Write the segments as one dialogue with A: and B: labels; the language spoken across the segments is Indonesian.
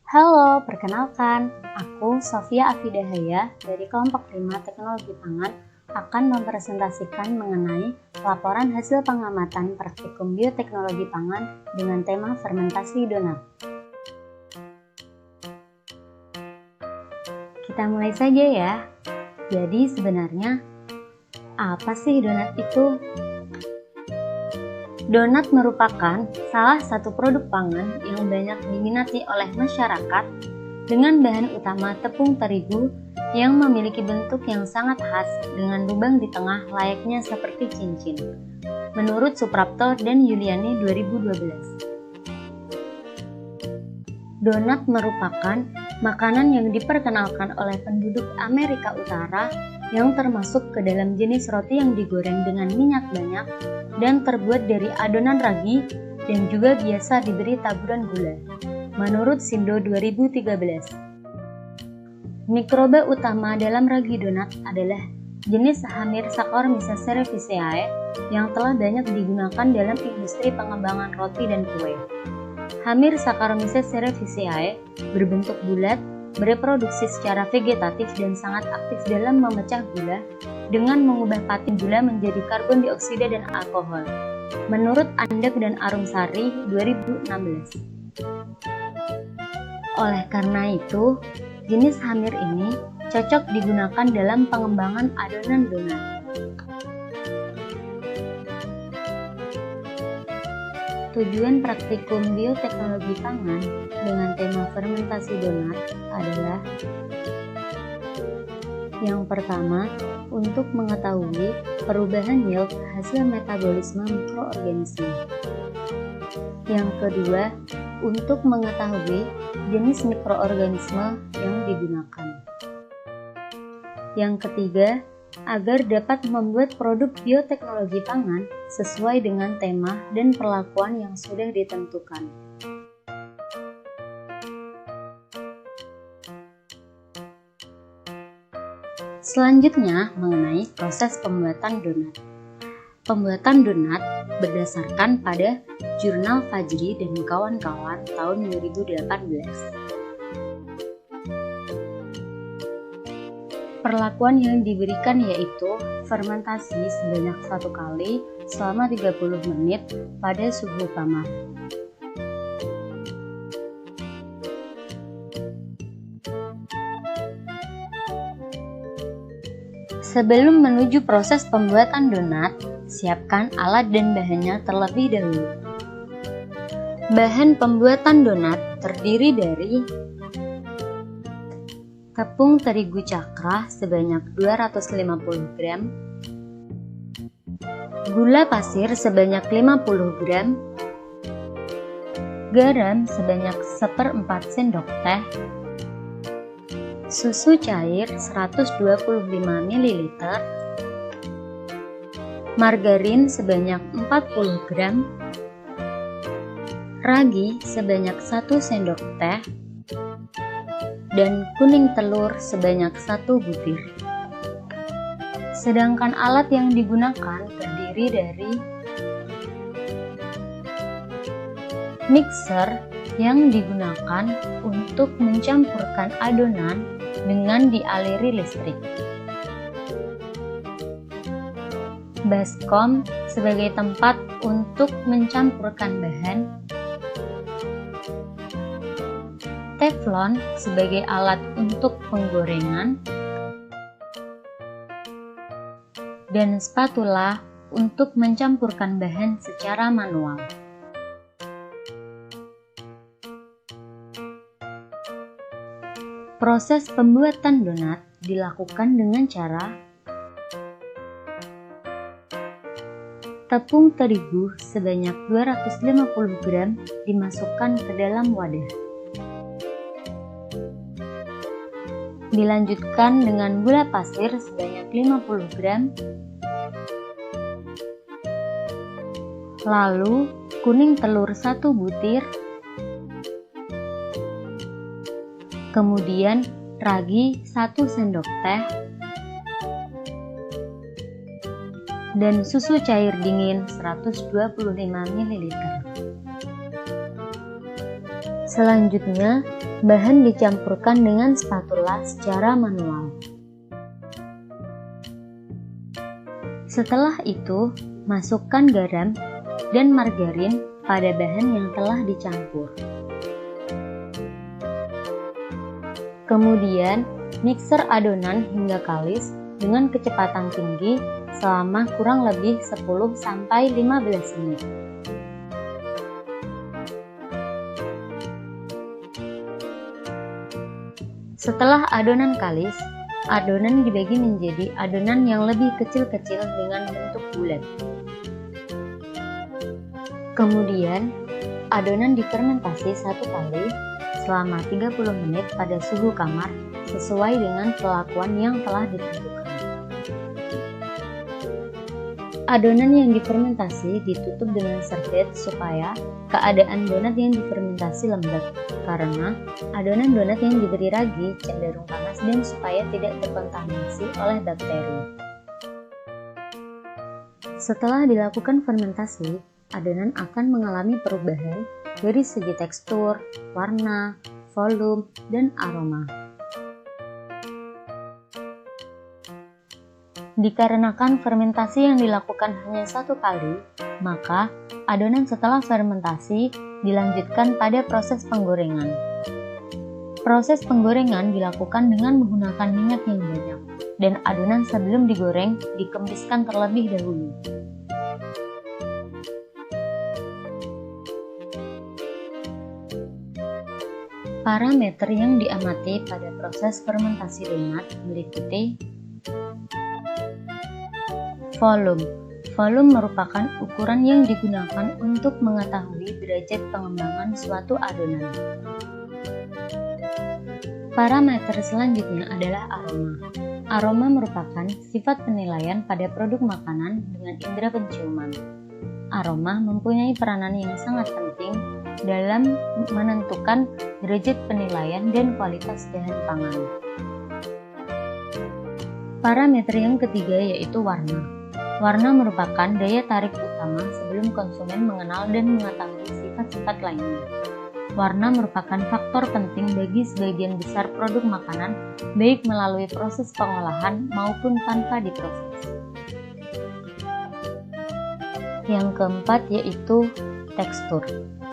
A: Halo, perkenalkan, aku Sofia Afidahaya dari kelompok 5 Teknologi Pangan akan mempresentasikan mengenai laporan hasil pengamatan praktikum bioteknologi pangan dengan tema fermentasi donat. Kita mulai saja ya. Jadi sebenarnya apa sih donat itu? Donat merupakan salah satu produk pangan yang banyak diminati oleh masyarakat dengan bahan utama tepung terigu yang memiliki bentuk yang sangat khas dengan lubang di tengah layaknya seperti cincin. Menurut Suprapto dan Yuliani 2012. Donat merupakan makanan yang diperkenalkan oleh penduduk Amerika Utara yang termasuk ke dalam jenis roti yang digoreng dengan minyak banyak dan terbuat dari adonan ragi dan juga biasa diberi taburan gula. Menurut Sindo 2013. Mikroba utama dalam ragi donat adalah jenis Hamir Saccharomyces cerevisiae yang telah banyak digunakan dalam industri pengembangan roti dan kue. Hamir Saccharomyces cerevisiae berbentuk bulat, bereproduksi secara vegetatif dan sangat aktif dalam memecah gula dengan mengubah patin gula menjadi karbon dioksida dan alkohol. Menurut Andek dan Arumsari 2016. Oleh karena itu, jenis hamir ini cocok digunakan dalam pengembangan adonan donat. Tujuan praktikum bioteknologi pangan dengan tema fermentasi donat adalah: yang pertama, untuk mengetahui perubahan yield hasil metabolisme mikroorganisme. Yang kedua, untuk mengetahui jenis mikroorganisme yang digunakan. Yang ketiga, agar dapat membuat produk bioteknologi pangan sesuai dengan tema dan perlakuan yang sudah ditentukan. Selanjutnya, mengenai proses pembuatan donat. Pembuatan donat berdasarkan pada Jurnal Fajri dan kawan-kawan tahun 2018. Perlakuan yang diberikan yaitu fermentasi sebanyak 1 kali selama 30 menit pada suhu kamar. Sebelum menuju proses pembuatan donat, siapkan alat dan bahannya terlebih dahulu. Bahan pembuatan donat terdiri dari tepung terigu cakra sebanyak 250 gram, gula pasir sebanyak 50 gram, garam sebanyak 1/4 sendok teh, susu cair 125 ml, margarin sebanyak 40 gram, ragi sebanyak 1 sendok teh, dan kuning telur sebanyak 1 butir. Sedangkan alat yang digunakan terdiri dari mixer yang digunakan untuk mencampurkan adonan dengan dialiri listrik, baskom sebagai tempat untuk mencampurkan bahan, teflon sebagai alat untuk penggorengan, dan spatula untuk mencampurkan bahan secara manual. Proses pembuatan donat dilakukan dengan cara tepung terigu sebanyak 250 gram dimasukkan ke dalam wadah. Dilanjutkan dengan gula pasir sebanyak 50 gram, lalu kuning telur 1 butir, kemudian ragi 1 sendok teh, dan susu cair dingin 125 ml. Selanjutnya, bahan dicampurkan dengan spatula secara manual. Setelah itu, masukkan garam dan margarin pada bahan yang telah dicampur. Kemudian, mixer adonan hingga kalis dengan kecepatan tinggi selama kurang lebih 10-15 menit. Setelah adonan kalis, adonan dibagi menjadi adonan yang lebih kecil-kecil dengan bentuk bulat. Kemudian, adonan difermentasi 1 kali selama 30 menit pada suhu kamar sesuai dengan perlakuan yang telah ditentukan. Adonan yang difermentasi ditutup dengan serviet supaya keadaan donat yang difermentasi lembab, karena adonan donat yang diberi ragi cenderung panas dan supaya tidak terkontaminasi oleh bakteri. Setelah dilakukan fermentasi, adonan akan mengalami perubahan dari segi tekstur, warna, volume, dan aroma. Dikarenakan fermentasi yang dilakukan hanya 1 kali, maka adonan setelah fermentasi dilanjutkan pada proses penggorengan. Proses penggorengan dilakukan dengan menggunakan minyak yang banyak, dan adonan sebelum digoreng dikembiskan terlebih dahulu. Parameter yang diamati pada proses fermentasi donat meliputi volume. Volume merupakan ukuran yang digunakan untuk mengetahui derajat pengembangan suatu adonan. Parameter selanjutnya adalah aroma. Aroma merupakan sifat penilaian pada produk makanan dengan indera penciuman. Aroma mempunyai peranan yang sangat penting dalam menentukan derajat penilaian dan kualitas bahan pangan. Parameter yang ketiga yaitu warna. Warna merupakan daya tarik utama sebelum konsumen mengenal dan mengetahui sifat-sifat lainnya. Warna merupakan faktor penting bagi sebagian besar produk makanan, baik melalui proses pengolahan maupun tanpa diproses. Yang keempat yaitu tekstur.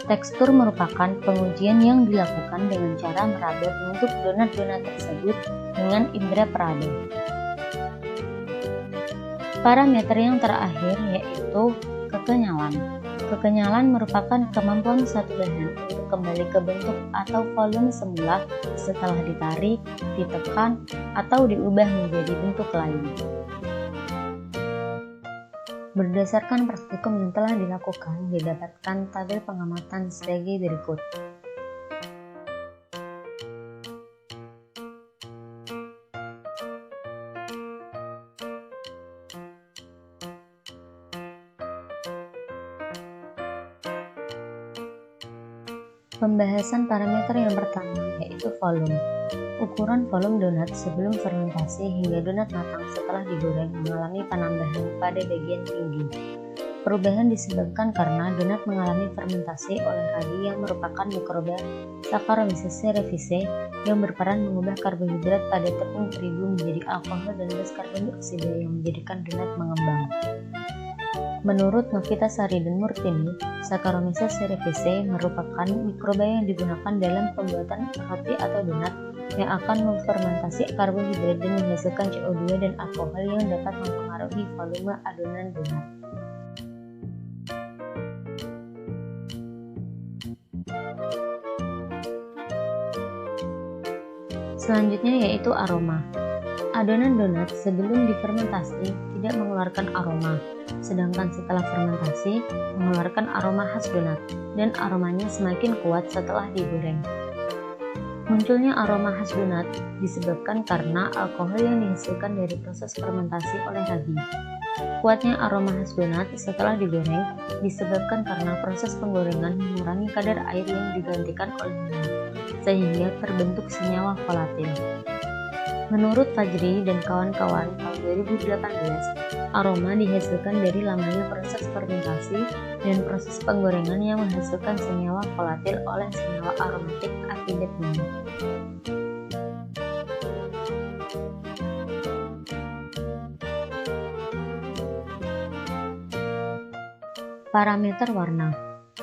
A: Tekstur merupakan pengujian yang dilakukan dengan cara meraba bentuk donat-donat tersebut dengan indera peraba. Parameter yang terakhir yaitu kekenyalan. Kekenyalan merupakan kemampuan suatu bahan untuk kembali ke bentuk atau volume semula setelah ditarik, ditekan, atau diubah menjadi bentuk lain. Berdasarkan praktikum yang telah dilakukan, didapatkan tabel pengamatan sebagai berikut. Pembahasan parameter yang pertama yaitu volume. Ukuran volume donat sebelum fermentasi hingga donat matang setelah digoreng mengalami penambahan pada bagian tinggi. Perubahan disebabkan karena donat mengalami fermentasi oleh ragi yang merupakan mikroba Saccharomyces cerevisiae yang berperan mengubah karbohidrat pada tepung terigu menjadi alkohol dan gas karbon dioksida yang menjadikan donat mengembang. Menurut Novita Sari dan Murtini, Saccharomyces cerevisiae merupakan mikroba yang digunakan dalam pembuatan roti atau donat yang akan memfermentasi karbohidrat dan menghasilkan CO2 dan alkohol yang dapat mempengaruhi volume adonan donat. Selanjutnya yaitu aroma. Adonan donat sebelum difermentasi tidak mengeluarkan aroma, sedangkan setelah fermentasi mengeluarkan aroma khas donat, dan aromanya semakin kuat setelah digoreng. Munculnya aroma khas donat disebabkan karena alkohol yang dihasilkan dari proses fermentasi oleh ragi. Kuatnya aroma khas donat setelah digoreng disebabkan karena proses penggorengan mengurangi kadar air yang digantikan oleh minyak, sehingga terbentuk senyawa volatil. Menurut Fajri dan kawan-kawan tahun 2018, Aroma dihasilkan dari lamanya proses fermentasi dan proses penggorengan yang menghasilkan senyawa volatil oleh senyawa aromatik akibat minyak. Parameter warna.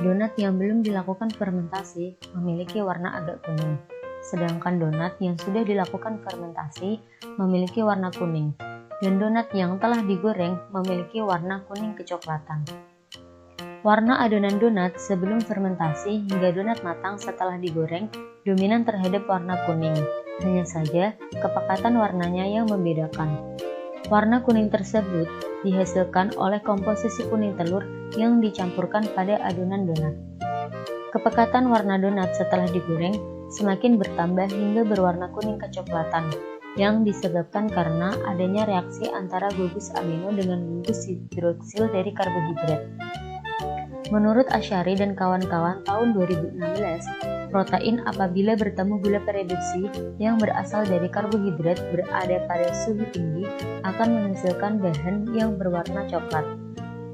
A: Donat yang belum dilakukan fermentasi memiliki warna agak kuning, sedangkan donat yang sudah dilakukan fermentasi memiliki warna kuning, dan donat yang telah digoreng memiliki warna kuning kecoklatan. Warna adonan donat sebelum fermentasi hingga donat matang setelah digoreng dominan terhadap warna kuning, hanya saja kepekatan warnanya yang membedakan. Warna kuning tersebut dihasilkan oleh komposisi kuning telur yang dicampurkan pada adonan donat. Kepekatan warna donat setelah digoreng semakin bertambah hingga berwarna kuning kecoklatan, yang disebabkan karena adanya reaksi antara gugus amino dengan gugus hidroksil dari karbohidrat. Menurut Ashari dan kawan-kawan tahun 2016, protein apabila bertemu gula pereduksi yang berasal dari karbohidrat berada pada suhu tinggi akan menghasilkan bahan yang berwarna coklat,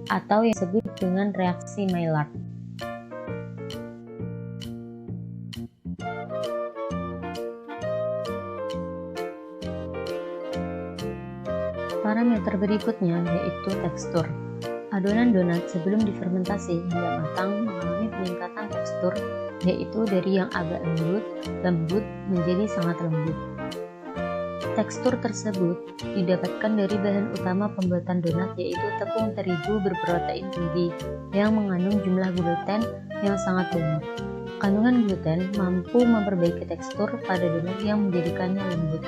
A: atau yang disebut dengan reaksi Maillard. Parameter berikutnya yaitu tekstur. Adonan donat sebelum difermentasi hingga matang mengalami peningkatan tekstur, yaitu dari yang agak lembut menjadi sangat lembut. Tekstur tersebut didapatkan dari bahan utama pembuatan donat yaitu tepung terigu berprotein tinggi yang mengandung jumlah gluten yang sangat banyak. Kandungan gluten mampu memperbaiki tekstur pada donat yang menjadikannya lembut.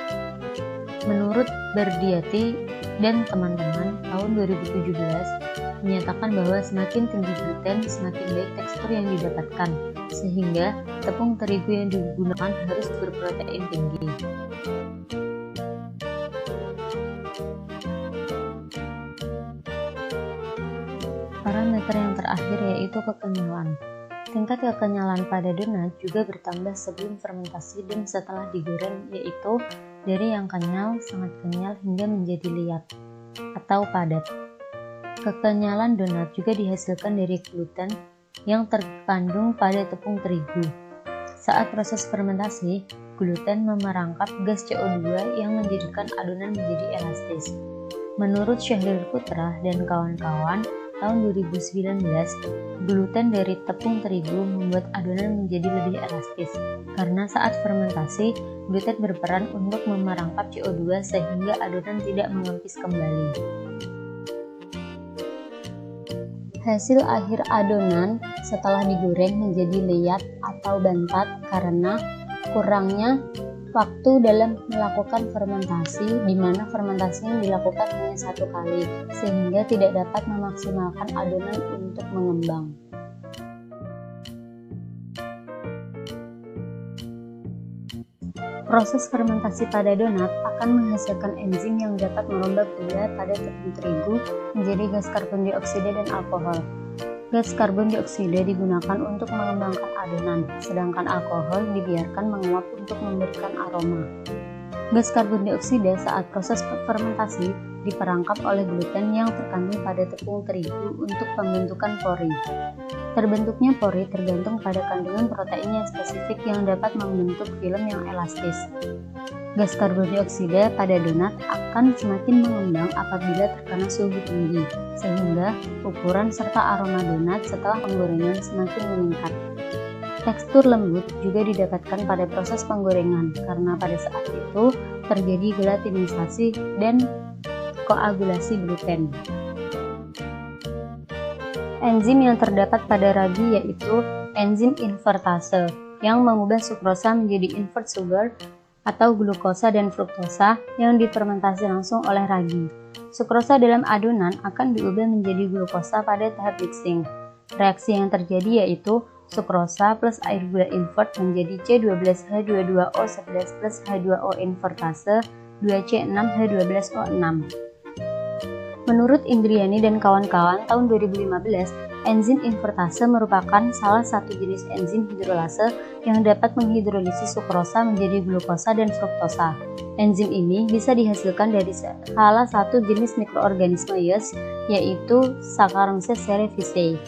A: Menurut Bardiati dan teman-teman tahun 2017 menyatakan bahwa semakin tinggi gluten semakin baik tekstur yang didapatkan, sehingga tepung terigu yang digunakan harus berprotein tinggi. Parameter yang terakhir yaitu kekenyalan. Tingkat kekenyalan pada donat juga bertambah sebelum fermentasi dan setelah digoreng, yaitu dari yang kenyal, sangat kenyal hingga menjadi liat atau padat. Kekenyalan donat juga dihasilkan dari gluten yang terkandung pada tepung terigu. Saat proses fermentasi, gluten memerangkap gas CO2 yang menjadikan adonan menjadi elastis. Menurut Syahril Putra dan kawan-kawan, tahun 2019, gluten dari tepung terigu membuat adonan menjadi lebih elastis, karena saat fermentasi, gluten berperan untuk memerangkap CO2 sehingga adonan tidak mengempis kembali. Hasil akhir adonan setelah digoreng menjadi liat atau bantat karena kurangnya waktu dalam melakukan fermentasi, di mana fermentasinya dilakukan hanya satu kali, sehingga tidak dapat memaksimalkan adonan untuk mengembang. Proses fermentasi pada donat akan menghasilkan enzim yang dapat merombak gula pada tepung terigu menjadi gas karbon dioksida dan alkohol. Gas karbon dioksida digunakan untuk mengembangkan adonan, sedangkan alkohol dibiarkan menguap untuk memberikan aroma. Gas karbon dioksida saat proses fermentasi diperangkap oleh gluten yang terkandung pada tepung terigu untuk pembentukan pori. Terbentuknya pori tergantung pada kandungan protein yang spesifik yang dapat membentuk film yang elastis. Gas karbon dioksida pada donat akan semakin mengembang apabila terkena suhu tinggi, sehingga ukuran serta aroma donat setelah penggorengan semakin meningkat. Tekstur lembut juga didapatkan pada proses penggorengan, karena pada saat itu terjadi gelatinisasi dan koagulasi gluten. Enzim yang terdapat pada ragi yaitu enzim invertase yang mengubah sukrosa menjadi invert sugar atau glukosa dan fruktosa yang difermentasi langsung oleh ragi. Sukrosa dalam adonan akan diubah menjadi glukosa pada tahap mixing. Reaksi yang terjadi yaitu sukrosa plus air gula invert menjadi C12H22O11 plus H2O invertase 2C6H12O6. Menurut Indriani dan kawan-kawan tahun 2015, enzim invertase merupakan salah satu jenis enzim hidrolase yang dapat menghidrolisis sukrosa menjadi glukosa dan fruktosa. Enzim ini bisa dihasilkan dari salah satu jenis mikroorganisme yeast, yaitu Saccharomyces cerevisiae.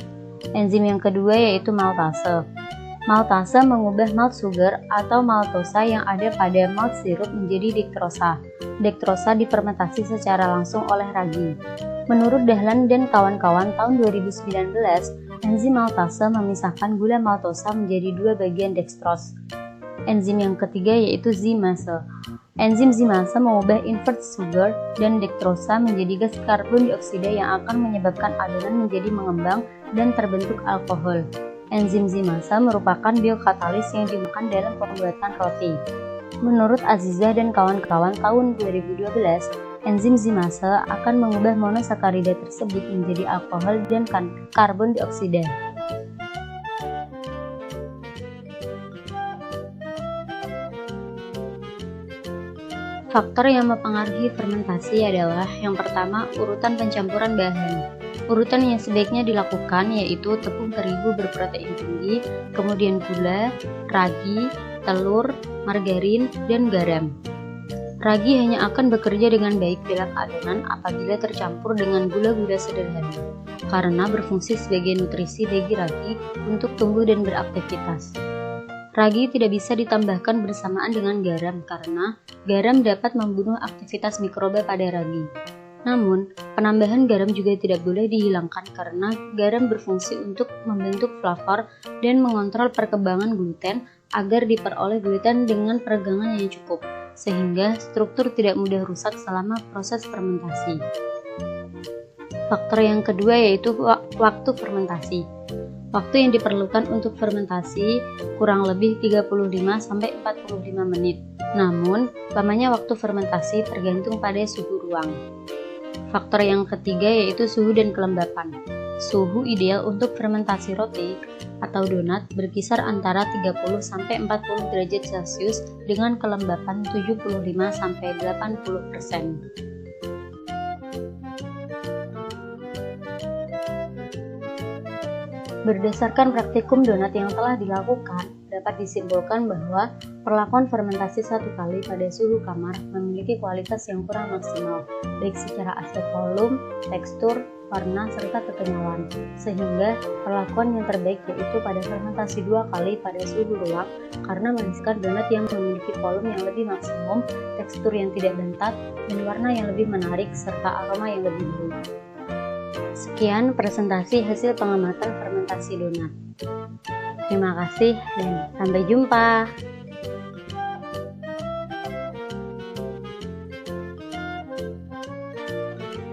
A: Enzim yang kedua yaitu maltase. Maltase mengubah malt sugar atau maltosa yang ada pada malt sirup menjadi dektrosa. Dektrosa difermentasi secara langsung oleh ragi. Menurut Dahlan dan kawan-kawan tahun 2019, enzim maltase memisahkan gula maltosa menjadi dua bagian dextrose. Enzim yang ketiga yaitu zymase. Enzim zymase mengubah invert sugar dan dektrosa menjadi gas karbon dioksida yang akan menyebabkan adonan menjadi mengembang dan terbentuk alkohol. Enzim zymase merupakan biokatalis yang digunakan dalam pembuatan roti. Menurut Aziza dan kawan-kawan tahun 2012, enzim zymase akan mengubah monosakarida tersebut menjadi alkohol dan karbon dioksida. Faktor yang mempengaruhi fermentasi adalah yang pertama, urutan pencampuran bahan. Urutan yang sebaiknya dilakukan yaitu tepung terigu berprotein tinggi, kemudian gula, ragi, telur, margarin, dan garam. Ragi hanya akan bekerja dengan baik dalam adonan apabila tercampur dengan gula-gula sederhana, karena berfungsi sebagai nutrisi bagi ragi untuk tumbuh dan beraktivitas. Ragi tidak bisa ditambahkan bersamaan dengan garam karena garam dapat membunuh aktivitas mikroba pada ragi. Namun, penambahan garam juga tidak boleh dihilangkan karena garam berfungsi untuk membentuk flavor dan mengontrol perkembangan gluten agar diperoleh gluten dengan peregangan yang cukup, sehingga struktur tidak mudah rusak selama proses fermentasi. Faktor yang kedua yaitu waktu fermentasi. Waktu yang diperlukan untuk fermentasi kurang lebih 35-45 menit. Namun, lamanya waktu fermentasi tergantung pada suhu ruang. Faktor yang ketiga yaitu suhu dan kelembapan. Suhu ideal untuk fermentasi roti atau donat berkisar antara 30-40 derajat Celcius dengan kelembapan 75-80%. Berdasarkan praktikum donat yang telah dilakukan, dapat disimpulkan bahwa perlakuan fermentasi satu kali pada suhu kamar memiliki kualitas yang kurang maksimal, baik secara aspek volume, tekstur, warna, serta kekenyalan, sehingga perlakuan yang terbaik yaitu pada fermentasi dua kali pada suhu ruang karena menghasilkan donat yang memiliki volume yang lebih maksimum, tekstur yang tidak bentat, dan warna yang lebih menarik, serta aroma yang lebih baik. Sekian presentasi hasil pengamatan fermentasi donat. Terima kasih dan sampai jumpa.